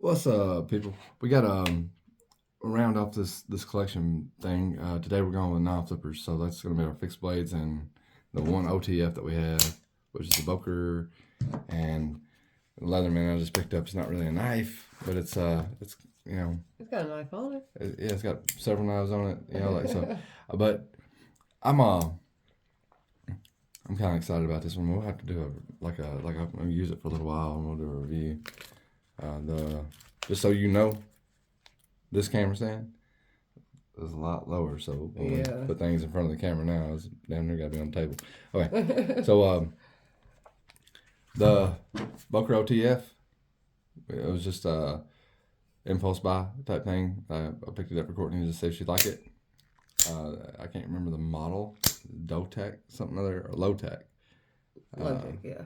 What's up, people? We got round off this collection thing. Today we're going with non-flippers, so that's gonna be our fixed blades and the one OTF that we have, which is the Boker and the Leatherman I just picked up. It's not really a knife, but it's you know, It's got a knife on it. yeah, it's got several knives on it, like so. But I'm I'm kind of excited about this one. We'll have to do I'm gonna use it for a little while and we'll do a review. The Just so you know, this camera stand is a lot lower, so when we put things in front of the camera now, it's damn near gotta be on the table. Okay, so the Boker OTF, it was just impulse buy type thing. I picked it up for Courtney to see if she'd like it. I can't remember the model, Dotec something other or Lowtech. Logic, yeah.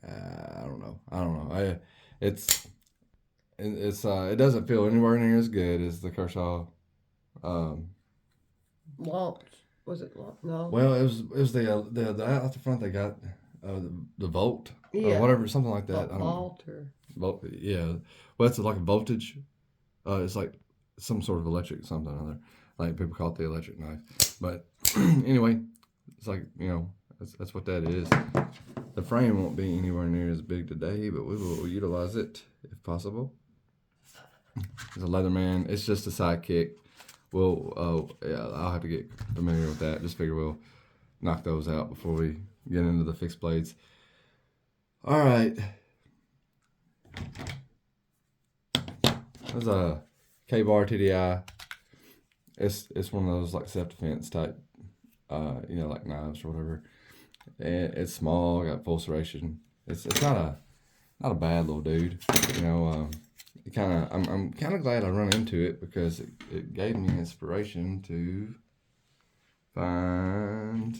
I don't know. It doesn't feel anywhere near as good as the Kershaw. Launch. Was it launch? No. Well, it was the out the front they got the Volt or whatever, something like that. Volt or Volt, yeah. Well, it's like a voltage. It's like some sort of electric something or other. Like people call it the electric knife. But anyway, it's like that's what that is. The frame won't be anywhere near as big today, but we will utilize it if possible. It's a Leatherman. It's just a sidekick. I'll have to get familiar with that. Just figure we'll knock those out before we get into the fixed blades. All right. There's a K-Bar TDI. It's one of those like self-defense type, like knives or whatever. And it's small, got full serration. It's not a bad little dude. I'm kind of glad I run into it because it gave me inspiration to find.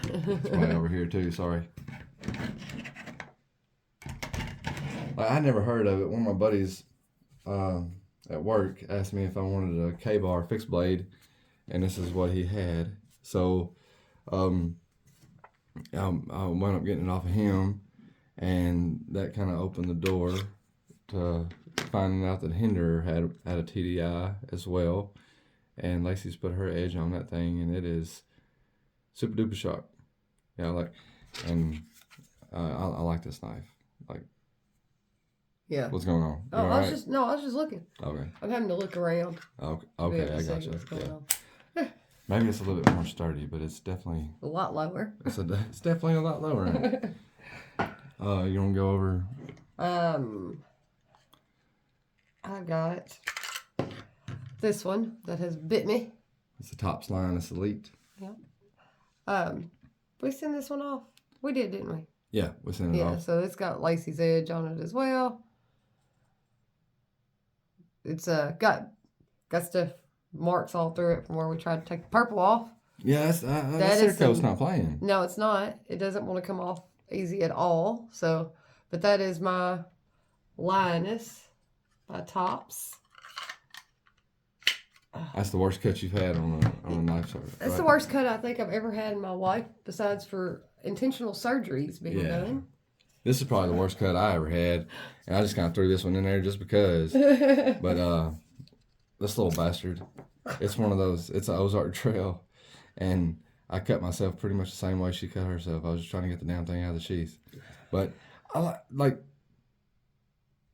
It's way over here too. Sorry. I never heard of it. One of my buddies at work asked me if I wanted a K-Bar fixed blade, and this is what he had. So I wound up getting it off of him, and that kind of opened the door to finding out that Hinder had a TDI as well, and Lacey's put her edge on that thing, and it is super duper sharp. Yeah, I like this knife. yeah. What's going on? Oh, I was just looking. Okay. I'm having to look around. Okay, I got you. Yeah. Maybe it's a little bit more sturdy, but it's definitely a lot lower. It's definitely a lot lower. You want to go over? I got this one that has bit me. It's the Tops line. It's Elite. Yeah. We sent this one off. We did, didn't we? Yeah, we sent it off. Yeah, so it's got Lacey's edge on it as well. It's got stuff marks all through it from where we tried to take the purple off. Yeah, that Cerakote's not playing. No, it's not. It doesn't want to come off easy at all. So, but that is my Lioness by Tops. That's the worst cut you've had on a knife. That's the worst cut I think I've ever had in my life, besides for intentional surgeries being done. This is probably the worst cut I ever had, and I just kind of threw this one in there just because. But this little bastard, it's one of those. It's an Ozark Trail, and I cut myself pretty much the same way she cut herself. I was just trying to get the damn thing out of the sheath. But I like.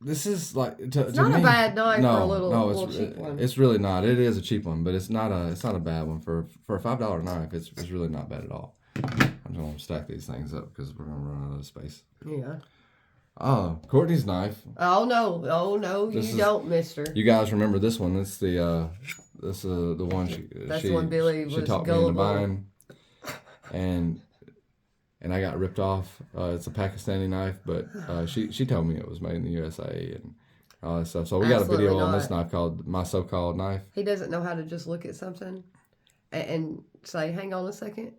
This is like it's not a bad knife for a little cheap one. It's really not. It is a cheap one, but it's not a bad one for a $5 knife. It's really not bad at all. I'm just gonna stack these things up because we're gonna run out of space. Yeah. Courtney's knife. Oh no, you don't, mister. You guys remember this one? This the one That's the one Billy was taught me into buying, and I got ripped off. It's a Pakistani knife, but she told me it was made in the USA and all that stuff. So we got a video on this knife called My So-Called Knife. He doesn't know how to just look at something and say, "Hang on a second,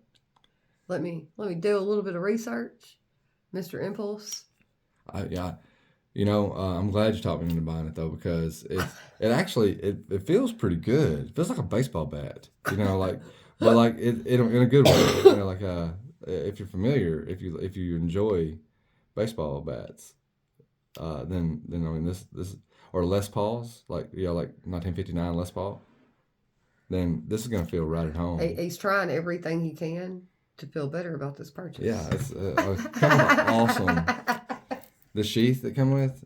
let me do a little bit of research, Mr. Impulse." I'm glad you taught me into buying it though, because it feels pretty good. It feels like a baseball bat, but it in a good way. If you're familiar, if you enjoy baseball bats, then I mean this or Les Pauls, like 1959 Les Paul, then this is gonna feel right at home. He's trying everything he can to feel better about this purchase. Yeah, it's coming out awesome. The sheath that come with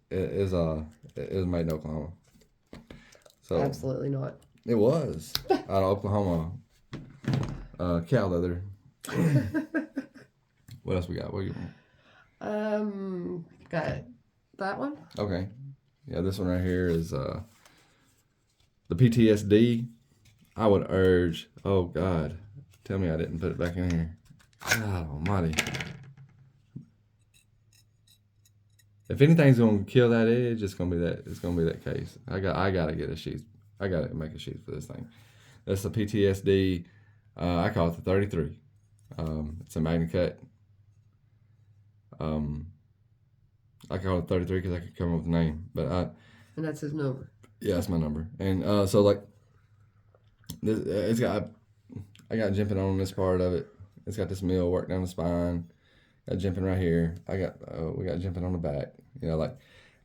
is made in Oklahoma. So Absolutely not. it was out of Oklahoma cow leather. What else we got? What do you want? Got that one. Okay. Yeah, this one right here is the PTSD. I would urge. Oh God, tell me I didn't put it back in here. God Almighty. If anything's gonna kill that edge, it's gonna be that. It's gonna be that case. I gotta get a sheath. I gotta make a sheath for this thing. That's the PTSD. I call it the 33. It's a Magna Cut. I call it 33 because I could come up with a name, but and that's his number. Yeah, that's my number. And so like, this, I got jimping on this part of it. It's got this mill work down the spine. Got jimping right here. We got jimping on the back.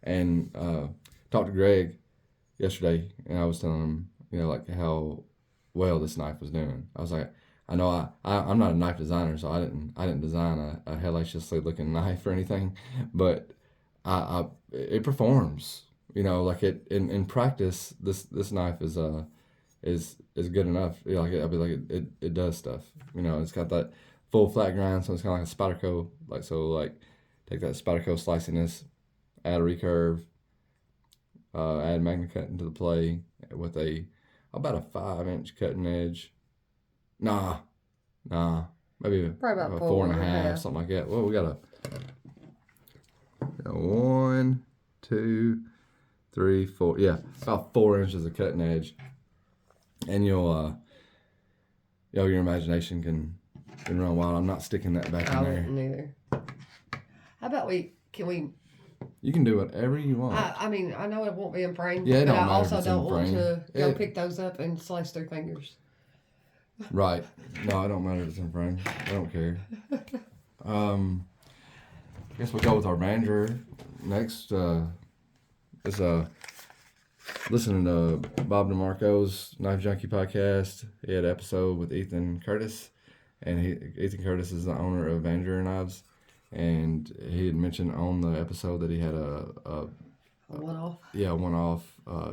And talked to Greg yesterday, and I was telling him, like how well this knife was doing. I was like, I know I'm not a knife designer, so I didn't design a hellaciously looking knife or anything, but it performs. Like in practice, this knife is good enough. I'll be like it does stuff. It's got that full flat grind, so it's kind of like a Spyderco. Take that Spyderco sliciness, add a recurve, add Magna Cut into the play with about a 5-inch cutting edge. Nah, maybe probably about 4.5, something like that. Well, we got 1, 2, 3, 4. Yeah, about 4 inches of cutting edge, and your imagination can run wild. I'm not sticking that back in there. I wouldn't either. How about can we? You can do whatever you want. I mean, I know it won't be in frame. Yeah, it but don't I matter if also it's don't in want frame. to go pick those up and slice their fingers. Right. No, it don't matter if it's in frame. I don't care. I guess we'll go with our manager next. Is listening to Bob DeMarco's Knife Junkie podcast. He had an episode with Ethan Curtis, and Ethan Curtis is the owner of Vanger Knives, and he had mentioned on the episode that he had a one-off. Yeah, one-off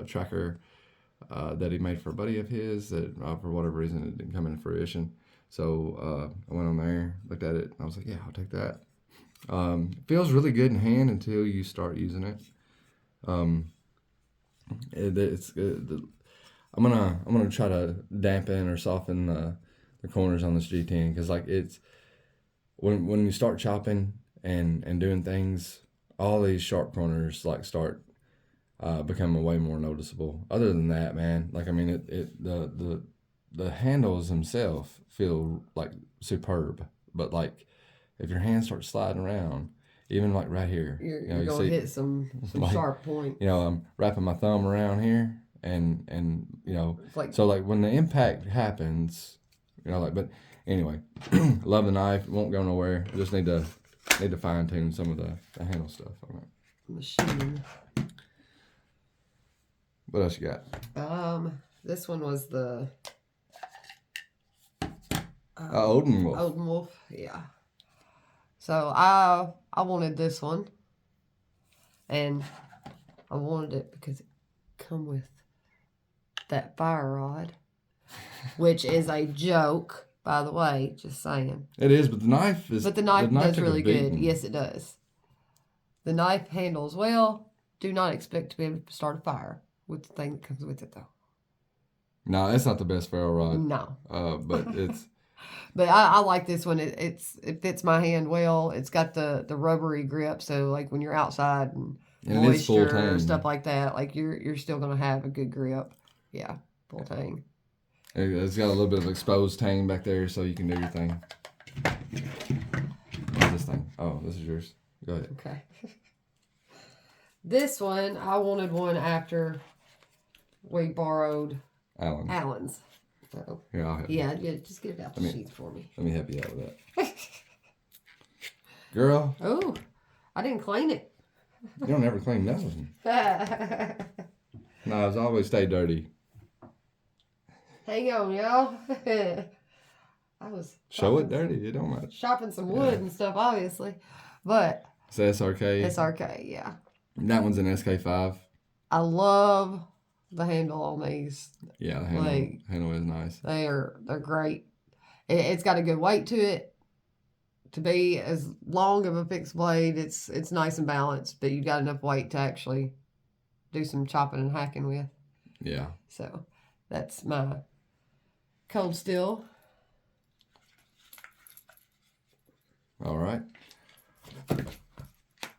tracker that he made for a buddy of his that for whatever reason it didn't come into fruition. So I went on there, looked at it, and I was like, yeah, I'll take that. It feels really good in hand until you start using it. I'm gonna try to dampen or soften the corners on this G10 because it's when you start chopping and doing things, all these sharp corners start becoming way more noticeable. Other than that, man, the handles themselves feel superb, but if your hand starts sliding around, even right here, you're gonna hit some sharp point. I'm wrapping my thumb around here, and so when the impact happens, but anyway, love the knife. Won't go nowhere. Just need to fine tune some of the handle stuff on it. Machine. What else you got? This one was the Odin Wolf. Odin Wolf, yeah. So I wanted this one, and I wanted it because it come with that fire rod, which is a joke, by the way. Just saying. It is, but the knife is. But the knife does took a really good. beating. Yes, it does. The knife handles well. Do not expect to be able to start a fire with the thing that comes with it, though. No, it's not the best ferro rod. No. But it's. But I like this one. It fits my hand well. It's got the rubbery grip, so when you're outside and it is full moisture or tang. stuff like that, you're still gonna have a good grip. Yeah, full tang. It's got a little bit of exposed tang back there, so you can do your thing. What's this thing? Oh, this is yours. Go ahead. Okay. This one, I wanted one after we borrowed Alan. Alan's. So, Here, I'll help you. yeah, just get it out the sheath for me. Let me help you out with that. Girl. Oh, I didn't clean it. You don't ever clean nothing. Knives always stay dirty. Hang on, y'all. I was Show it dirty. It don't matter. chopping some wood and stuff, obviously. But It's SRK. SRK, yeah. That one's an SK5. I love the handle on these. Yeah, the handle is nice. They're great. It's got a good weight to it. To be as long of a fixed blade, it's nice and balanced, but you've got enough weight to actually do some chopping and hacking with. Yeah. So that's my Cold Steel. All right.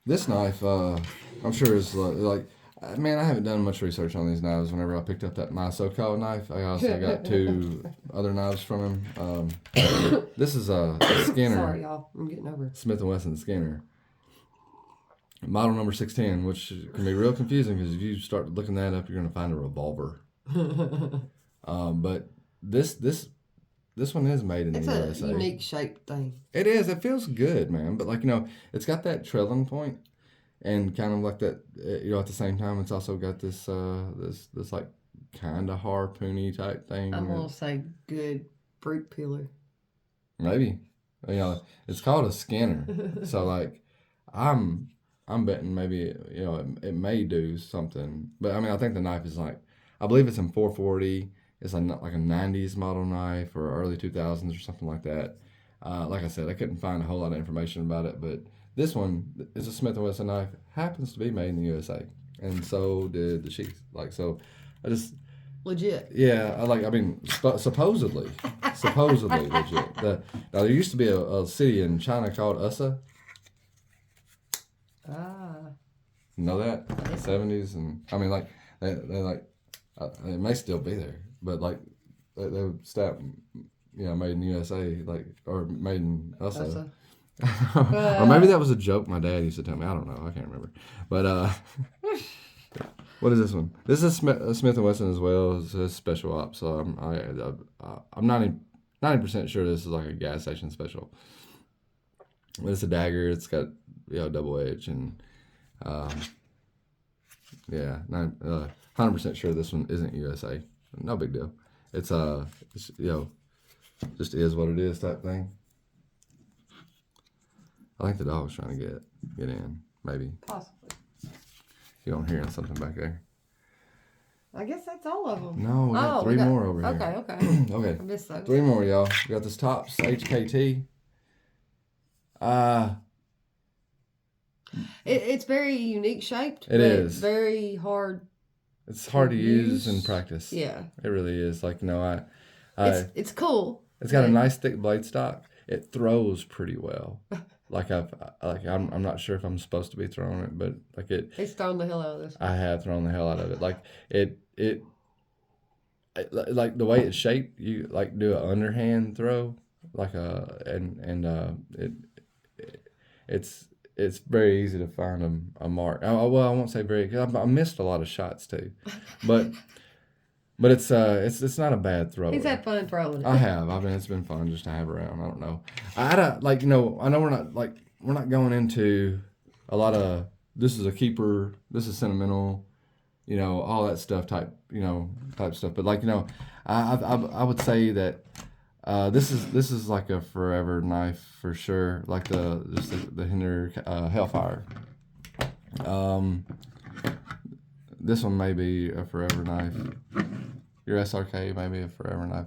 This knife, I'm sure is like, man, I haven't done much research on these knives. Whenever I picked up that My SoCal knife, I also got 2 other knives from him. This is a Skinner. Sorry, y'all. I'm getting over it. Smith & Wesson Skinner. Model number 610, which can be real confusing because if you start looking that up, you're going to find a revolver. But this one is made in the USA. It's a unique shaped thing. It is. It feels good, man. But like, it's got that trilling point, and kind of like that. At the same time, it's also got this this like kind of harpoony type thing. I'm gonna say good fruit peeler. Maybe, it's called a Skinner. So like, I'm betting maybe it may do something. But I mean, I think the knife is like, I believe it's in 440. It's like a 90s model knife or early 2000s or something like that. Like I said, I couldn't find a whole lot of information about it, but this one is a Smith & Wesson knife. Happens to be made in the USA, and so did the sheath. Like, so I just legit. Yeah, supposedly legit. Now there used to be a city in China called Usa. Know that? 70s, and I mean, like they like it may still be there, but like they would stamp, made in USA, like, or made in Usa. Or maybe that was a joke my dad used to tell me. I don't know. I can't remember. But what is this one? This is Smith & Wesson as well. It's a special op. So I'm 90% sure this is like a gas station special. But it's a dagger. It's got double edge, and 100% sure this one isn't USA. No big deal. It's just is what it is type thing. I think the dog's trying to get in, maybe. Possibly. You don't hear something back there. I guess that's all of them. No, we got 3 more over here. Okay. Okay. I missed those. 3 more, y'all. We got this Tops HKT. It's very unique shaped. It is. Very hard. It's hard to use in practice. Yeah. It really is. Like, it's cool. It's got a nice thick blade stock. It throws pretty well. I'm not sure if I'm supposed to be throwing it, but like It's thrown the hell out of this. I have thrown the hell out of it. Like like the way it's shaped, you like do an underhand throw, like it's very easy to find a mark. I won't say very, because I missed a lot of shots too, but it's not a bad throw. He's had fun throwing it. I have. I mean, it's been fun just to have around. I don't know. I know we're not going into a lot of this is a keeper, this is sentimental, all that stuff type stuff. But I would say that this is like a forever knife for sure. Like the Hinder Hellfire. This one may be a forever knife. Your SRK may be a forever knife.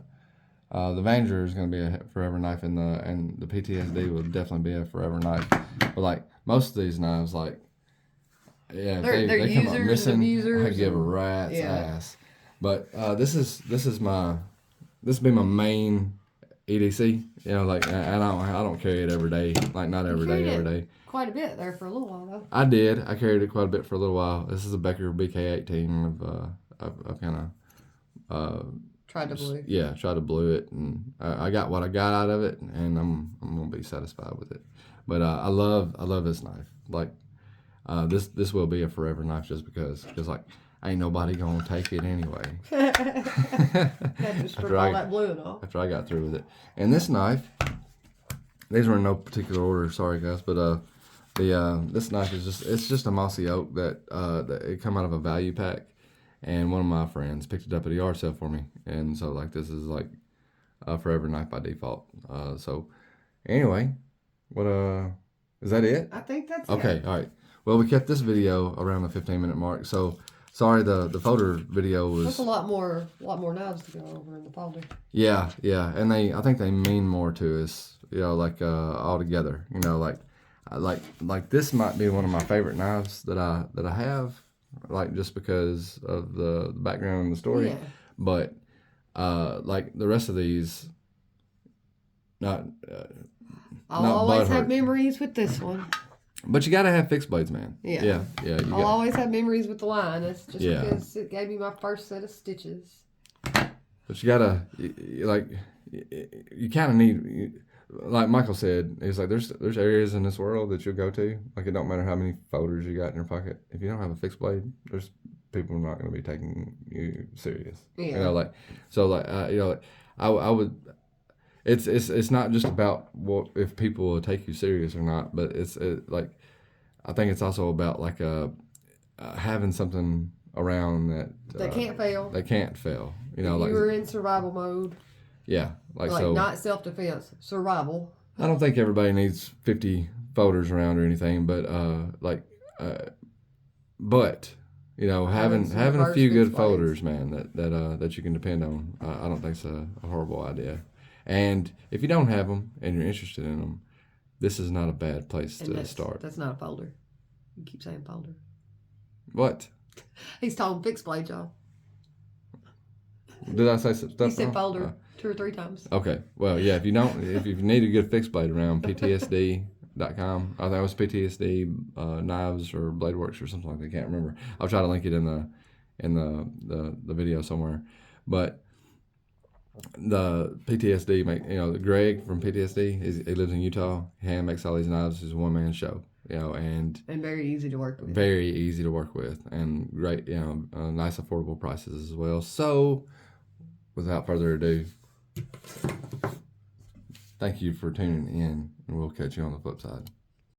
The Vanger is going to be a forever knife, and the PTSD will definitely be a forever knife. But like most of these knives, like they come up missing. I give a rat's ass. But this be my main EDC. And I don't carry it every day. Like not every day. Quite a bit there for a little while though. I did. I carried it quite a bit for a little while. This is a Becker BK18. I've kind of tried to blue. Yeah, tried to blue it, and I got what I got out of it, and I'm gonna be satisfied with it. But I love this knife. Like this will be a forever knife just because like ain't nobody gonna take it anyway. After all that blue and all. After I got through with it, and this knife, these were in no particular order. Sorry guys, but This knife is just a mossy oak that it come out of a value pack, and one of my friends picked it up at a yard sale for me, and so like this is like a forever knife by default. So anyway, what is that it? I think that's Okay, it. all right. Well, we kept this video around the 15-minute mark, so sorry the folder video That's was a lot more knives to go over in the folder. yeah, and I think they mean more to us, like all together, like this might be one of my favorite knives that I have, like just because of the background and the story. Yeah. But like the rest of these, not. I'll Not always have butthurt. memories with this one. But you gotta have fixed blades, man. Yeah. Yeah. You I'll got. always have memories with the Lioness just Yeah. because it gave me my first set of stitches. But you gotta you kind of need. Like Michael said, he's like, there's areas in this world that you'll go to. Like it don't matter how many folders you got in your pocket. If you don't have a fixed blade, there's people not going to be taking you serious. Yeah. I would. It's not just about what if people will take you serious or not, but like I think it's also about like having something around That can't fail. That can't fail. If you were in survival mode. Yeah, like so. Not self-defense, survival. I don't think everybody needs 50 folders around or anything, but having a few good folders, man, that you can depend on, I don't think it's a horrible idea. And if you don't have them and you're interested in them, this is not a bad place to start. That's not a folder. You keep saying folder. What? He's talking fixed blade, y'all. Did I say stuff? He said folder 2 or 3 times. Okay. Well, yeah. If you need a good fixed blade around, PTSD.com. I think it was PTSD knives or Blade Works or something like that. I can't remember. I'll try to link it in the video somewhere. But the PTSD Greg from PTSD, he lives in Utah. He hand makes all these knives. It's a one-man show. And very easy to work with. Very easy to work with, and great, nice affordable prices as well. So, without further ado, thank you for tuning in, and we'll catch you on the flip side.